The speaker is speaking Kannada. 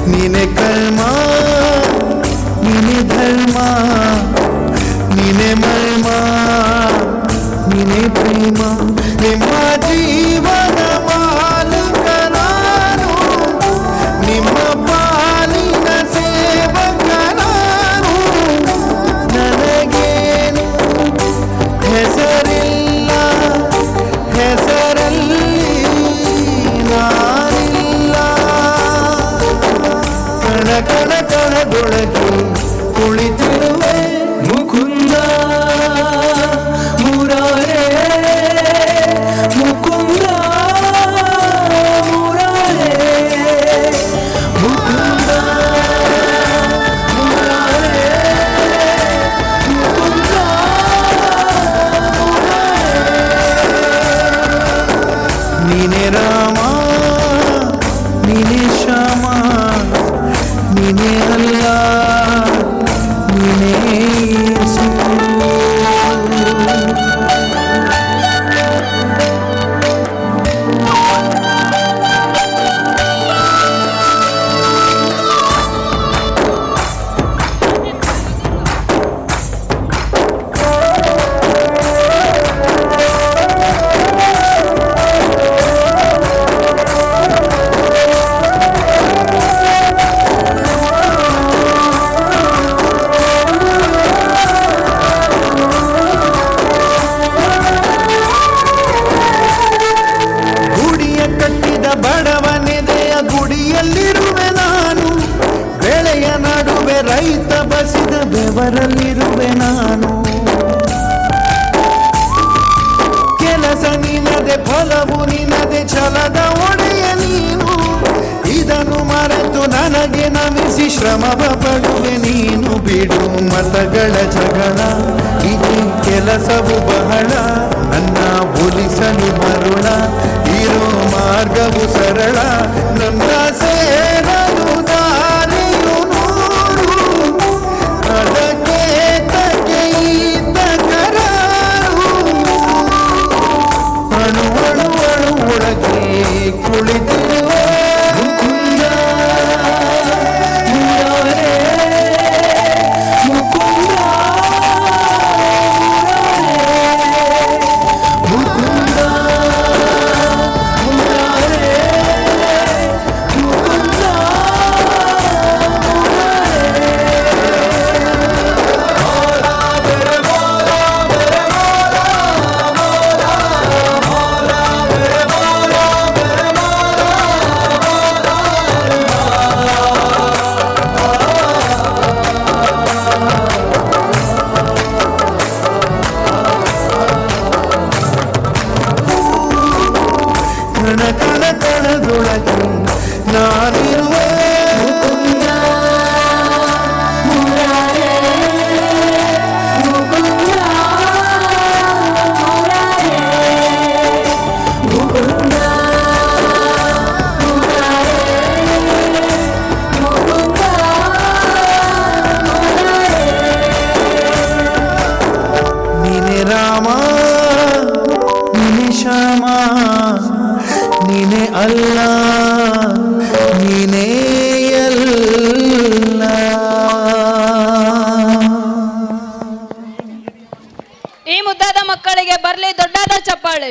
ನೀನೆ ಕರ್ಮ ನೀನೆ ಧರ್ಮ ನೀನೆ ಮರ್ಮ ನೀನೆ ಪ್ರೇಮ ನಿಮ್ಮ ಜೀವನ ಮಾಲಕ ನಾನು ನಿಮ್ಮ ಪಾಲಿನ ಸೇವಕ ನಾನು ನನಗೇನು ಹೆಸರಿಲ್ಲ ಹೆಸರಲ್ಲಿ ನಾನಿಲ್ಲ ಕಣ ಕಣ ಕಣದೊಳಗೆ ಕುಳಿತಿರುವೆ ಮುಕುಂದ ಮುರಾರೇ ಮುಕುಂದ ಮುರಾರೇ ಮುಕುಂದ ಮುರಾರೇ ಮುಕುಂದ ನೀನೆ ರಾಮ ನೀನೆ ಶ್ಯಾಮ ನೀನೆ ಅಲ್ಲ ನೀನೆ ಯೇಸು. ಬಡವನೆದೆಯ ಗುಡಿಯಲ್ಲಿರುವೆ ನಾನು ಬೆಳೆಯ ನಡುವೆ ರೈತ ಬಸಿದ ಬೆವರಲ್ಲಿರುವೆ ನಾನು ಕೆಲಸ ನಿನದೆ ಫಲವು ನಿನದೆ ಛಲದ ಒಡೆಯ ನೀನು ಇದನ್ನು ಮರೆತು ನನಗೆ ನಮಿಸಿ ಶ್ರಮವ ಪಡುವೆ ನೀನು ಬಿಡು ಮತಗಳ ಜಗಳ ಇದೇ ಕೆಲಸವು ಬಹಳ ನನ್ನ ಒಲಿಸಲು ಮರುಳ ಇರೋ ಮಾರ್ಗವು ಸರಳ ನನ್ನ ಸೇರಲು ದಾರಿಯು ನೂರು ಅದಕ್ಕೆ ತಗೆಯಿದ್ದ ಕರಾರು ಅಣು ಅಣು ಅಣು ಒಳಗೆ ಕುಳಿತಿರುವೆ ಮುಕುಂದ ಮುರಾರೇ ಮುಕುಂದ ಮುಕುಂದ ಕಣ ಕಣ ಕಣದೊಳಗೆ ನಾನಿರುವೆ ಮುಕುಂದ ಮುರಾರೇ ಮುಕುಂದ ಮುರಾರೇ ಮುಕುಂದ ಮುರಾರೇ ಮುಕುಂದ ಮುರಾರೇ ನೀನೆ ರಾಮ ನೀನೆ ಶ್ಯಾಮ ನೀನೆ ಅಲ್ಲ ನೀನೇ ಎಲ್ಲ. ಈ ಮುದ್ದಾದ ಮಕ್ಕಳಿಗೆ ಬರಲಿ ದೊಡ್ಡಾದ ಚಪ್ಪಾಳೆ.